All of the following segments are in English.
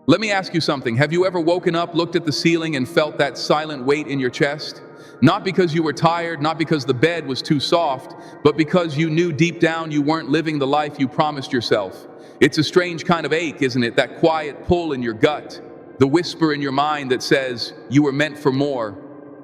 Let me ask you something. Have you ever woken up, looked at the ceiling, and felt that silent weight in your chest? Not because you were tired, not because the bed was too soft, but because you knew deep down you weren't living the life you promised yourself. It's a strange kind of ache, isn't it? That quiet pull in your gut, the whisper in your mind that says you were meant for more.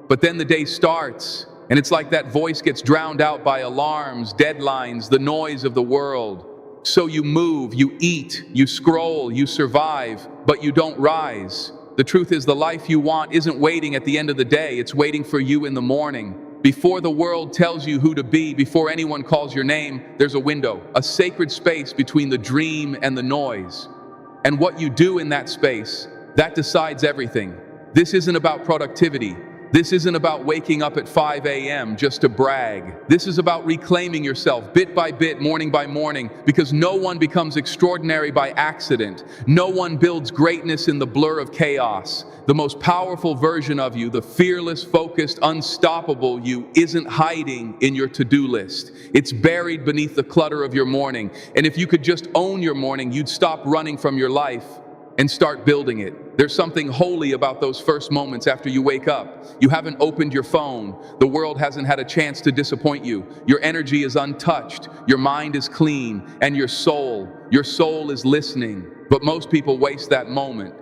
But then the day starts, and it's like that voice gets drowned out by alarms, deadlines, the noise of the world. So you move, you eat, you scroll, you survive, but you don't rise. The truth is, the life you want isn't waiting at the end of the day, it's waiting for you in the morning. Before the world tells you who to be, before anyone calls your name, there's a window, a sacred space between the dream and the noise. And what you do in that space, that decides everything. This isn't about productivity. This isn't about waking up at 5 a.m. just to brag. This is about reclaiming yourself bit by bit, morning by morning, because no one becomes extraordinary by accident. No one builds greatness in the blur of chaos. The most powerful version of you, the fearless, focused, unstoppable you, isn't hiding in your to-do list. It's buried beneath the clutter of your morning. And if you could just own your morning, you'd stop running from your life and start building it. There's something holy about those first moments after you wake up. You haven't opened your phone. The world hasn't had a chance to disappoint you. Your energy is untouched. Your mind is clean. And your soul is listening. But most people waste that moment.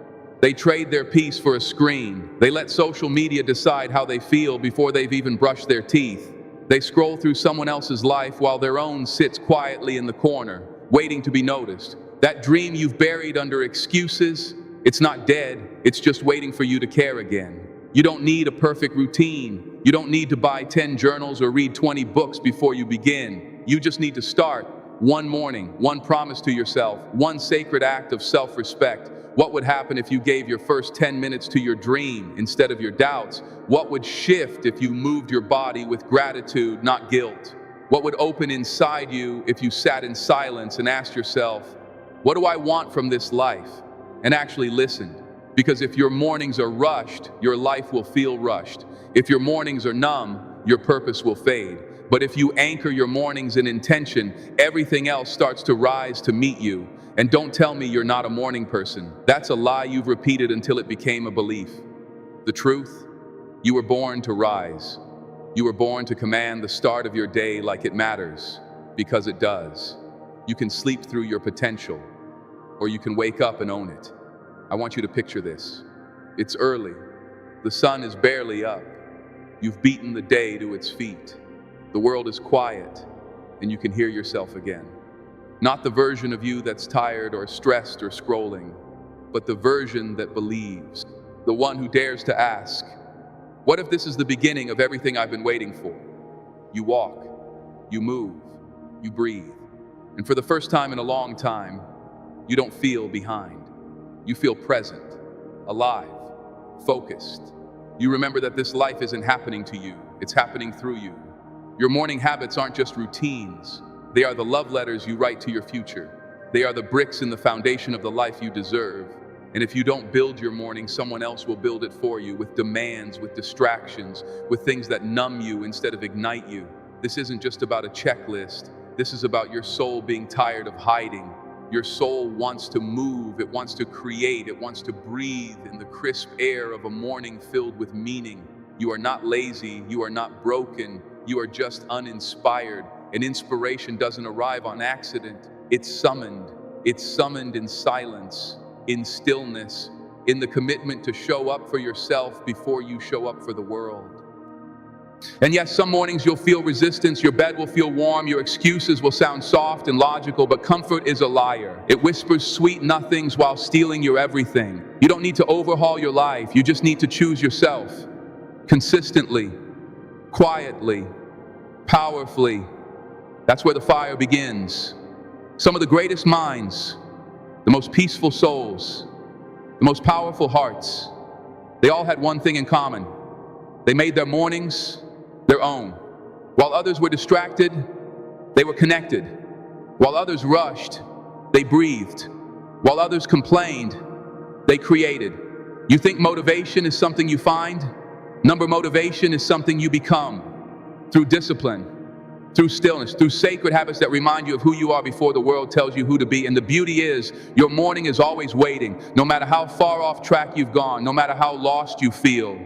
They trade their peace for a screen. They let social media decide how they feel before they've even brushed their teeth. They scroll through someone else's life while their own sits quietly in the corner, waiting to be noticed. That dream you've buried under excuses, it's not dead, it's just waiting for you to care again. You don't need a perfect routine. You don't need to buy 10 journals or read 20 books before you begin. You just need to start. One morning, one promise to yourself, one sacred act of self-respect. What would happen if you gave your first 10 minutes to your dream instead of your doubts? What would shift if you moved your body with gratitude, not guilt? What would open inside you if you sat in silence and asked yourself, what do I want from this life? And actually listened. Because if your mornings are rushed, your life will feel rushed. If your mornings are numb, your purpose will fade. But if you anchor your mornings in intention, everything else starts to rise to meet you. And don't tell me you're not a morning person. That's a lie you've repeated until it became a belief. The truth, you were born to rise. You were born to command the start of your day like it matters, because it does. You can sleep through your potential, or you can wake up and own it. I want you to picture this. It's early. The sun is barely up. You've beaten the day to its feet. The world is quiet, and you can hear yourself again. Not the version of you that's tired or stressed or scrolling, but the version that believes. The one who dares to ask, what if this is the beginning of everything I've been waiting for? You walk, you move, you breathe. And for the first time in a long time, you don't feel behind. You feel present, alive, focused. You remember that this life isn't happening to you, it's happening through you. Your morning habits aren't just routines. They are the love letters you write to your future. They are the bricks in the foundation of the life you deserve. And if you don't build your morning, someone else will build it for you with demands, with distractions, with things that numb you instead of ignite you. This isn't just about a checklist. This is about your soul being tired of hiding. Your soul wants to move, it wants to create, it wants to breathe in the crisp air of a morning filled with meaning. You are not lazy, you are not broken, you are just uninspired. And inspiration doesn't arrive on accident. It's summoned in silence, in stillness, in the commitment to show up for yourself before you show up for the world. And yes, some mornings you'll feel resistance, your bed will feel warm, your excuses will sound soft and logical, but comfort is a liar. It whispers sweet nothings while stealing your everything. You don't need to overhaul your life, you just need to choose yourself. Consistently, quietly, powerfully. That's where the fire begins. Some of the greatest minds, the most peaceful souls, the most powerful hearts, they all had one thing in common. They made their mornings their own. While others were distracted, they were connected. While others rushed, they breathed. While others complained, they created. You think motivation is something you find? Motivation is something you become through discipline, through stillness, through sacred habits that remind you of who you are before the world tells you who to be. And the beauty is, your morning is always waiting. No matter how far off track you've gone, no matter how lost you feel,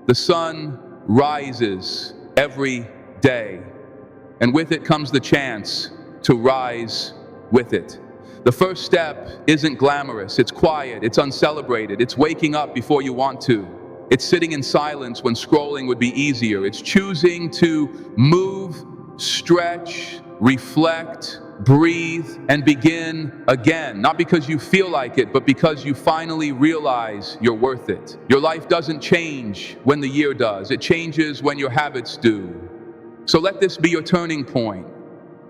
the sun rises every day. And with it comes the chance to rise with it. The first step isn't glamorous, it's quiet, it's uncelebrated, it's waking up before you want to. It's sitting in silence when scrolling would be easier. It's choosing to move, stretch, reflect, breathe, and begin again. Not because you feel like it, but because you finally realize you're worth it. Your life doesn't change when the year does. It changes when your habits do. So let this be your turning point.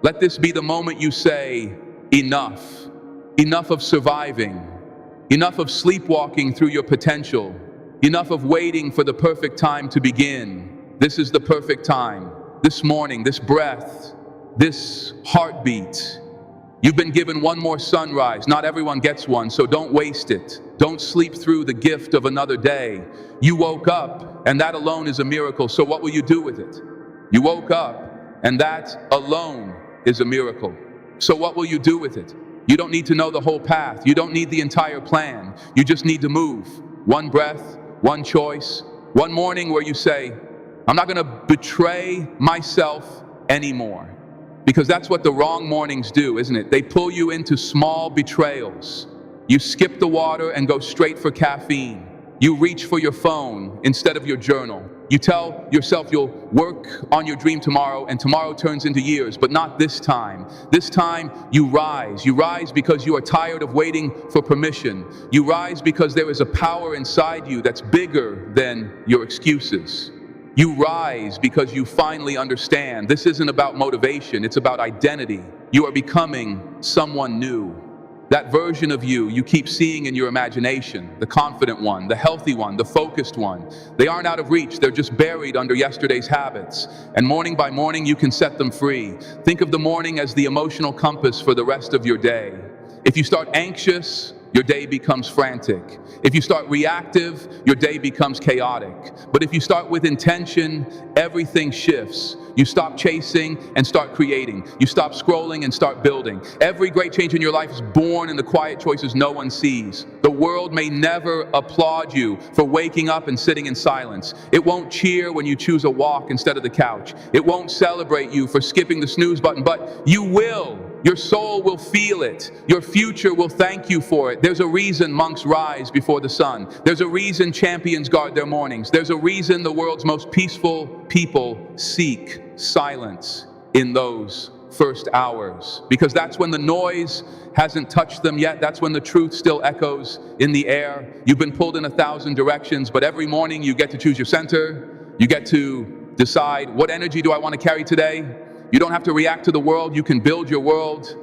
Let this be the moment you say, enough. Enough of surviving. Enough of sleepwalking through your potential. Enough of waiting for the perfect time to begin. This is the perfect time. This morning, this breath, this heartbeat. You've been given one more sunrise. Not everyone gets one, so don't waste it. Don't sleep through the gift of another day. You woke up, and that alone is a miracle. So what will you do with it? You woke up, and that alone is a miracle. So what will you do with it? You don't need to know the whole path. You don't need the entire plan. You just need to move. One breath, one choice, one morning where you say, I'm not going to betray myself anymore. Because that's what the wrong mornings do, isn't it? They pull you into small betrayals. You skip the water and go straight for caffeine. You reach for your phone instead of your journal. You tell yourself you'll work on your dream tomorrow, and tomorrow turns into years, but not this time. This time, you rise. You rise because you are tired of waiting for permission. You rise because there is a power inside you that's bigger than your excuses. You rise because you finally understand this isn't about motivation, it's about identity. You are becoming someone new. That version of you keep seeing in your imagination, the confident one, the healthy one, the focused one. They aren't out of reach, they're just buried under yesterday's habits. And morning by morning, you can set them free. Think of the morning as the emotional compass for the rest of your day. If you start anxious, your day becomes frantic. If you start reactive, your day becomes chaotic. But if you start with intention, everything shifts. You stop chasing and start creating. You stop scrolling and start building. Every great change in your life is born in the quiet choices no one sees. The world may never applaud you for waking up and sitting in silence. It won't cheer when you choose a walk instead of the couch. It won't celebrate you for skipping the snooze button, but you will. Your soul will feel it. Your future will thank you for it. There's a reason monks rise before the sun. There's a reason champions guard their mornings. There's a reason the world's most peaceful people seek silence in those first hours. Because that's when the noise hasn't touched them yet. That's when the truth still echoes in the air. You've been pulled in 1,000 directions, but every morning you get to choose your center. You get to decide, what energy do I want to carry today? You don't have to react to the world, you can build your world.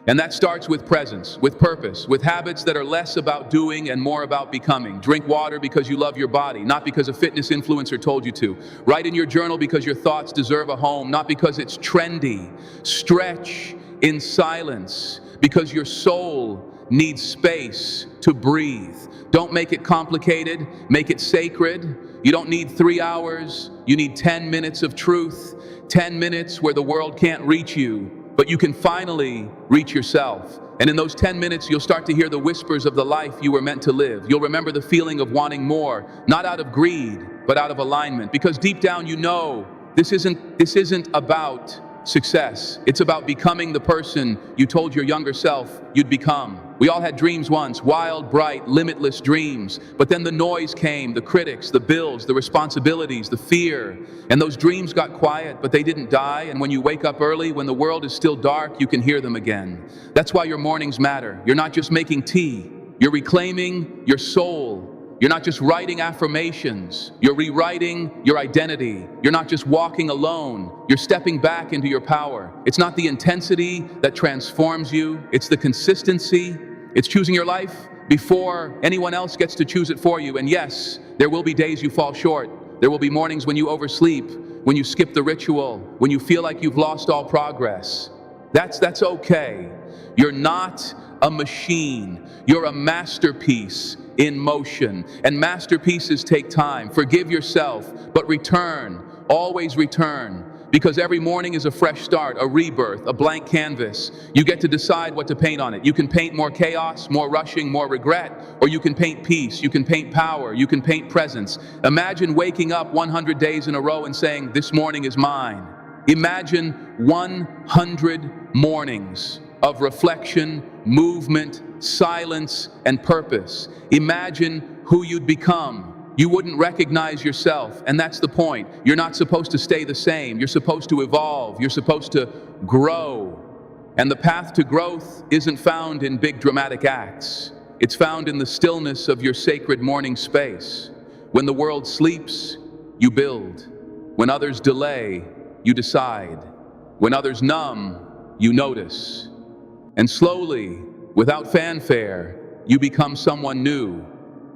And that starts with presence, with purpose, with habits that are less about doing and more about becoming. Drink water because you love your body, not because a fitness influencer told you to. Write in your journal because your thoughts deserve a home, not because it's trendy. Stretch in silence because your soul needs space to breathe. Don't make it complicated, make it sacred. You don't need 3 hours, you need 10 minutes of truth. 10 minutes where the world can't reach you, but you can finally reach yourself. And in those 10 minutes, you'll start to hear the whispers of the life you were meant to live. You'll remember the feeling of wanting more, not out of greed, but out of alignment. Because deep down, you know this isn't about success. It's about becoming the person you told your younger self you'd become. We all had dreams once, wild, bright, limitless dreams. But then the noise came, the critics, the bills, the responsibilities, the fear. And those dreams got quiet, but they didn't die. And when you wake up early, when the world is still dark, you can hear them again. That's why your mornings matter. You're not just making tea. You're reclaiming your soul. You're not just writing affirmations, you're rewriting your identity. You're not just walking alone, you're stepping back into your power. It's not the intensity that transforms you, it's the consistency. It's choosing your life before anyone else gets to choose it for you. And yes, there will be days you fall short. There will be mornings when you oversleep, when you skip the ritual, when you feel like you've lost all progress. That's okay. You're not a machine, you're a masterpiece in motion. And masterpieces take time. Forgive yourself, but return, always return. Because every morning is a fresh start, a rebirth, a blank canvas. You get to decide what to paint on it. You can paint more chaos, more rushing, more regret, or you can paint peace, you can paint power, you can paint presence. Imagine waking up 100 days in a row and saying, "This morning is mine." Imagine 100 mornings of reflection, movement, silence, and purpose. Imagine who you'd become. You wouldn't recognize yourself, and that's the point. You're not supposed to stay the same. You're supposed to evolve. You're supposed to grow. And the path to growth isn't found in big dramatic acts. It's found in the stillness of your sacred morning space. When the world sleeps, you build. When others delay, you decide. When others numb, you notice. And slowly, without fanfare, you become someone new,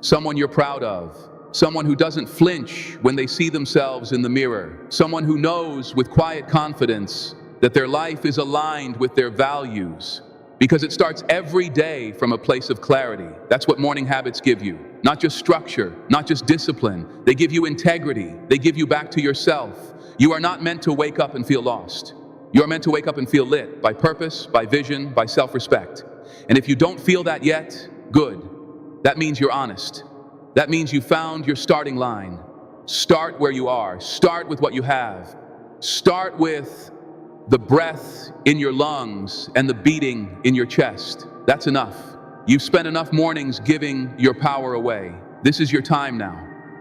someone you're proud of. Someone who doesn't flinch when they see themselves in the mirror. Someone who knows with quiet confidence that their life is aligned with their values. Because it starts every day from a place of clarity. That's what morning habits give you. Not just structure, not just discipline. They give you integrity. They give you back to yourself. You are not meant to wake up and feel lost. You are meant to wake up and feel lit by purpose, by vision, by self-respect. And if you don't feel that yet, good. That means you're honest. That means you found your starting line. Start where you are. Start with what you have. Start with the breath in your lungs and the beating in your chest. That's enough. You've spent enough mornings giving your power away. This is your time now.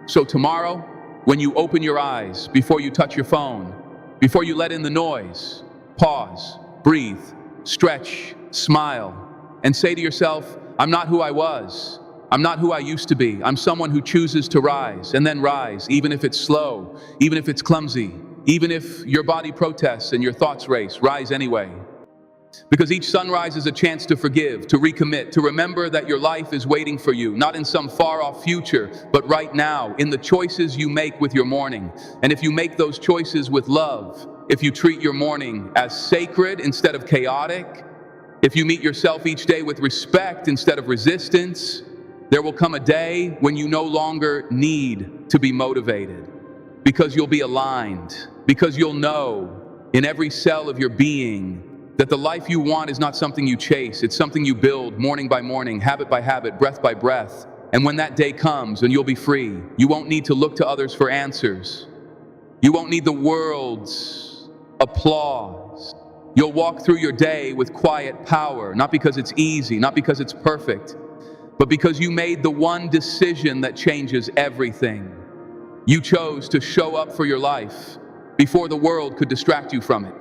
So tomorrow, when you open your eyes, before you touch your phone, before you let in the noise, pause, breathe, stretch, smile, and say to yourself, "I'm not who I was. I'm not who I used to be. I'm someone who chooses to rise, and then rise, even if it's slow, even if it's clumsy, even if your body protests and your thoughts race, rise anyway." Because each sunrise is a chance to forgive, to recommit, to remember that your life is waiting for you, not in some far-off future, but right now, in the choices you make with your morning. And if you make those choices with love, if you treat your morning as sacred instead of chaotic, if you meet yourself each day with respect instead of resistance, there will come a day when you no longer need to be motivated, because you'll be aligned, because you'll know in every cell of your being that the life you want is not something you chase, it's something you build morning by morning, habit by habit, breath by breath. And when that day comes and you'll be free, you won't need to look to others for answers. You won't need the world's applause. You'll walk through your day with quiet power, not because it's easy, not because it's perfect, but because you made the one decision that changes everything. You chose to show up for your life before the world could distract you from it.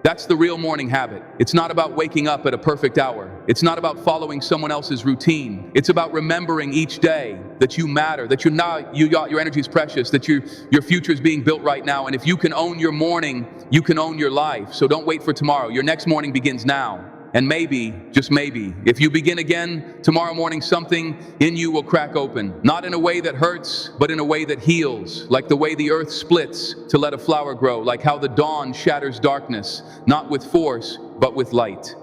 That's the real morning habit. It's not about waking up at a perfect hour. It's not about following someone else's routine. It's about remembering each day that you matter, that your energy is precious, that your future is being built right now. And if you can own your morning, you can own your life. So don't wait for tomorrow. Your next morning begins now. And maybe, just maybe, if you begin again tomorrow morning, something in you will crack open. Not in a way that hurts, but in a way that heals. Like the way the earth splits to let a flower grow. Like how the dawn shatters darkness, not with force, but with light.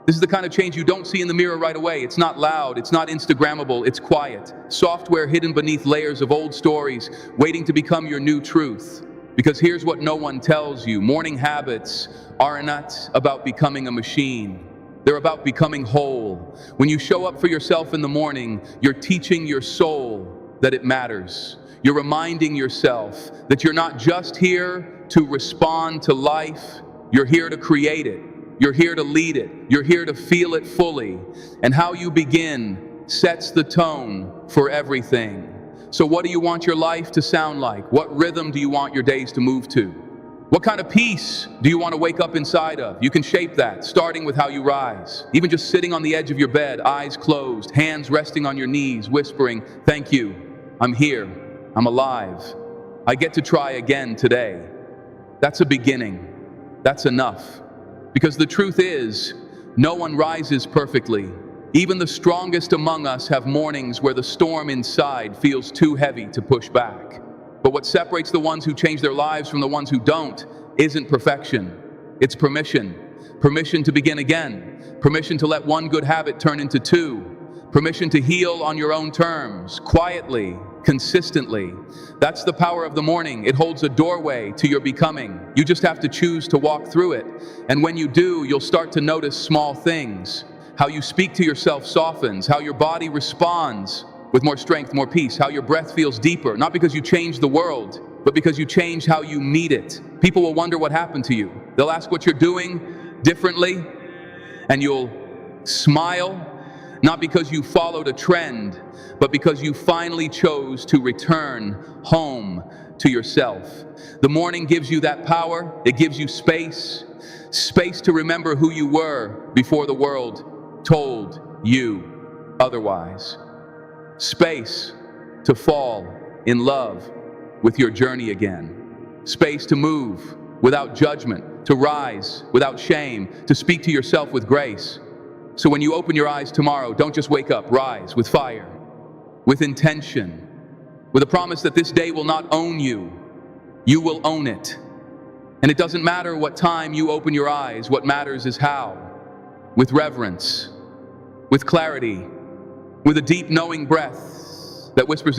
This is the kind of change you don't see in the mirror right away. It's not loud, it's not Instagrammable, it's quiet. Software hidden beneath layers of old stories, waiting to become your new truth. Because here's what no one tells you. Morning habits are not about becoming a machine. They're about becoming whole. When you show up for yourself in the morning, you're teaching your soul that it matters. You're reminding yourself that you're not just here to respond to life, you're here to create it. You're here to lead it. You're here to feel it fully. And how you begin sets the tone for everything. So what do you want your life to sound like? What rhythm do you want your days to move to? What kind of peace do you want to wake up inside of? You can shape that, starting with how you rise. Even just sitting on the edge of your bed, eyes closed, hands resting on your knees, whispering, "Thank you, I'm here, I'm alive. I get to try again today." That's a beginning. That's enough. Because the truth is, no one rises perfectly. Even the strongest among us have mornings where the storm inside feels too heavy to push back. But what separates the ones who change their lives from the ones who don't isn't perfection. It's permission. Permission to begin again. Permission to let one good habit turn into two. Permission to heal on your own terms, quietly, consistently. That's the power of the morning. It holds a doorway to your becoming. You just have to choose to walk through it. And when you do, you'll start to notice small things. How you speak to yourself softens, how your body responds with more strength, more peace, how your breath feels deeper, not because you changed the world, but because you change how you meet it. People will wonder what happened to you. They'll ask what you're doing differently, and you'll smile, not because you followed a trend, but because you finally chose to return home to yourself. The morning gives you that power. It gives you space to remember who you were before the world told you otherwise. Space to fall in love with your journey again. Space to move without judgment, to rise without shame, to speak to yourself with grace. So when you open your eyes tomorrow, don't just wake up, rise with fire, with intention, with a promise that this day will not own you, you will own it. And it doesn't matter what time you open your eyes, what matters is how, with reverence, with clarity, with a deep knowing breath that whispers,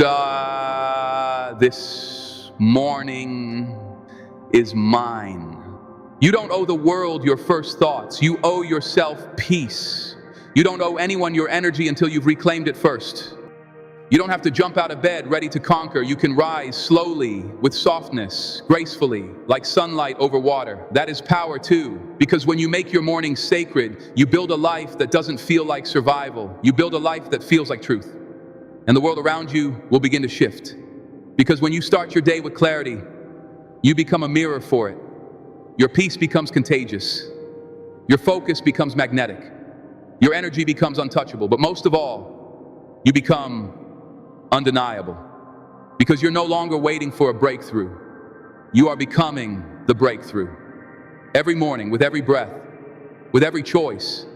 this morning is mine. You don't owe the world your first thoughts. You owe yourself peace. You don't owe anyone your energy until you've reclaimed it first. You don't have to jump out of bed ready to conquer. You can rise slowly, with softness, gracefully, like sunlight over water. That is power too, because when you make your morning sacred, you build a life that doesn't feel like survival. You build a life that feels like truth. And the world around you will begin to shift. Because when you start your day with clarity, you become a mirror for it. Your peace becomes contagious. Your focus becomes magnetic. Your energy becomes untouchable. But most of all, you become undeniable. Because you're no longer waiting for a breakthrough. You are becoming the breakthrough. Every morning, with every breath, with every choice,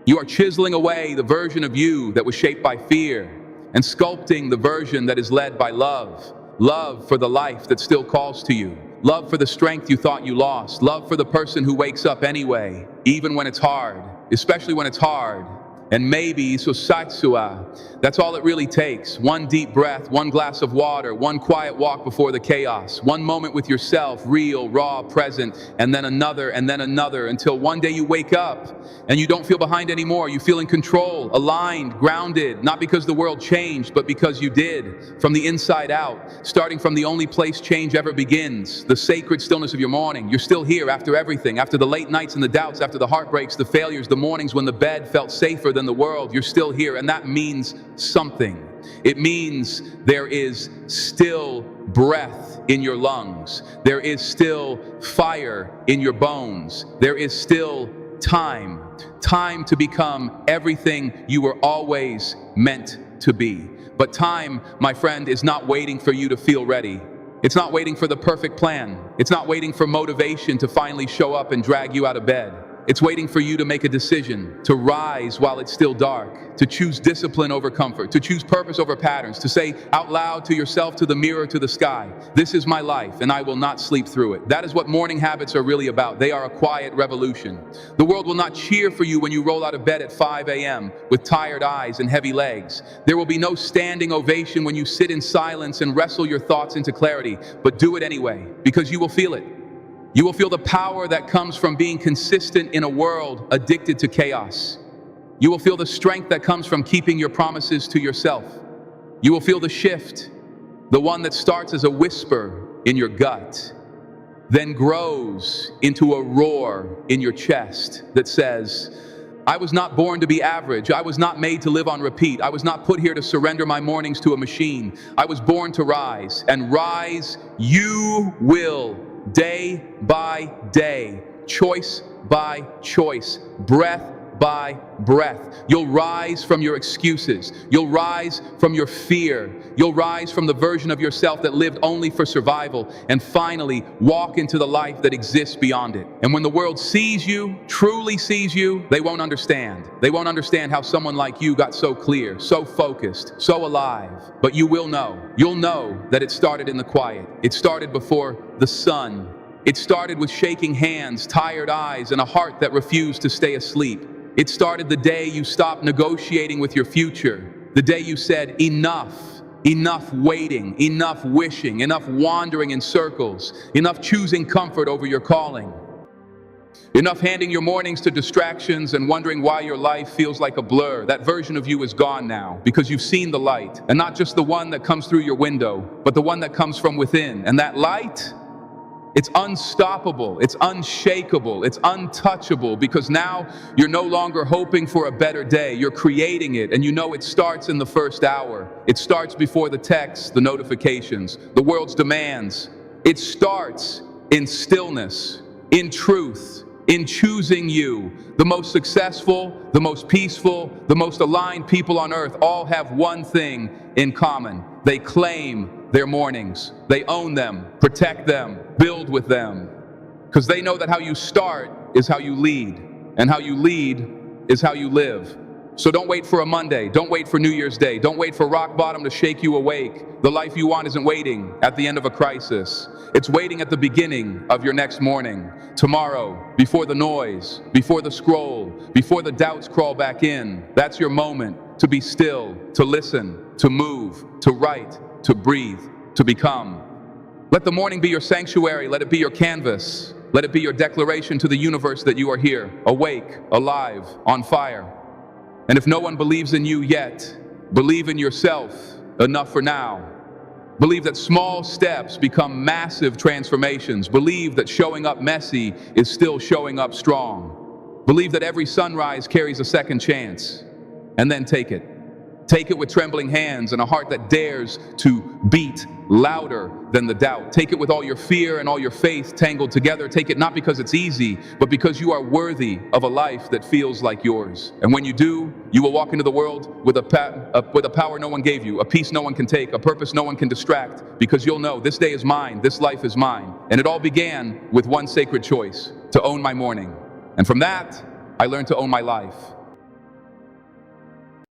you are chiseling away the version of you that was shaped by fear and sculpting the version that is led by love. Love for the life that still calls to you. Love for the strength you thought you lost. Love for the person who wakes up anyway, even when it's hard, especially when it's hard. And maybe susatsua, that's all it really takes. One deep breath, one glass of water, one quiet walk before the chaos, one moment with yourself, real, raw, present, and then another, until one day you wake up and you don't feel behind anymore. You feel in control, aligned, grounded, not because the world changed, but because you did, from the inside out, starting from the only place change ever begins, the sacred stillness of your morning. You're still here after everything, after the late nights and the doubts, after the heartbreaks, the failures, the mornings when the bed felt safer than the world. You're still here, and that means something. It means there is still breath in your lungs. There is still fire in your bones. There is still time to become everything you were always meant to be. But time, my friend, is not waiting for you to feel ready. It's not waiting for the perfect plan. It's not waiting for motivation to finally show up and drag you out of bed. It's waiting for you to make a decision, to rise while it's still dark, to choose discipline over comfort, to choose purpose over patterns, to say out loud to yourself, to the mirror, to the sky, this is my life and I will not sleep through it. That is what morning habits are really about. They are a quiet revolution. The world will not cheer for you when you roll out of bed at 5 a.m. with tired eyes and heavy legs. There will be no standing ovation when you sit in silence and wrestle your thoughts into clarity, but do it anyway, because you will feel it. You will feel the power that comes from being consistent in a world addicted to chaos. You will feel the strength that comes from keeping your promises to yourself. You will feel the shift, the one that starts as a whisper in your gut, then grows into a roar in your chest that says, I was not born to be average. I was not made to live on repeat. I was not put here to surrender my mornings to a machine. I was born to rise, and rise you will. Day by day, choice by choice, breath by breath. You'll rise from your excuses. You'll rise from your fear. You'll rise from the version of yourself that lived only for survival, and finally walk into the life that exists beyond it. And when the world sees you, truly sees you, they won't understand. They won't understand how someone like you got so clear, so focused, so alive. But you will know. You'll know that it started in the quiet. It started before the sun. It started with shaking hands, tired eyes, and a heart that refused to stay asleep. It started the day you stopped negotiating with your future, the day you said, enough Enough waiting, enough wishing, enough wandering in circles, enough choosing comfort over your calling. Enough handing your mornings to distractions and wondering why your life feels like a blur. That version of you is gone now because you've seen the light, and not just the one that comes through your window, but the one that comes from within. And that light, it's unstoppable, it's unshakable, it's untouchable, because now you're no longer hoping for a better day. You're creating it, and you know it starts in the first hour. It starts before the texts, the notifications, the world's demands. It starts in stillness, in truth, in choosing you. The most successful, the most peaceful, the most aligned people on earth all have one thing in common. They claim their mornings. They own them, protect them, build with them. Because they know that how you start is how you lead, and how you lead is how you live. So don't wait for a Monday. Don't wait for New Year's Day. Don't wait for rock bottom to shake you awake. The life you want isn't waiting at the end of a crisis. It's waiting at the beginning of your next morning. Tomorrow, before the noise, before the scroll, before the doubts crawl back in. That's your moment to be still, to listen, to move, to write, to breathe, to become. Let the morning be your sanctuary. Let it be your canvas. Let it be your declaration to the universe that you are here, awake, alive, on fire. And if no one believes in you yet, believe in yourself enough for now. Believe that small steps become massive transformations. Believe that showing up messy is still showing up strong. Believe that every sunrise carries a second chance. And then take it. Take it with trembling hands and a heart that dares to beat louder than the doubt. Take it with all your fear and all your faith tangled together. Take it not because it's easy, but because you are worthy of a life that feels like yours. And when you do, you will walk into the world with a power no one gave you, a peace no one can take, a purpose no one can distract, because you'll know this day is mine, this life is mine. And it all began with one sacred choice: to own my morning. And from that, I learned to own my life.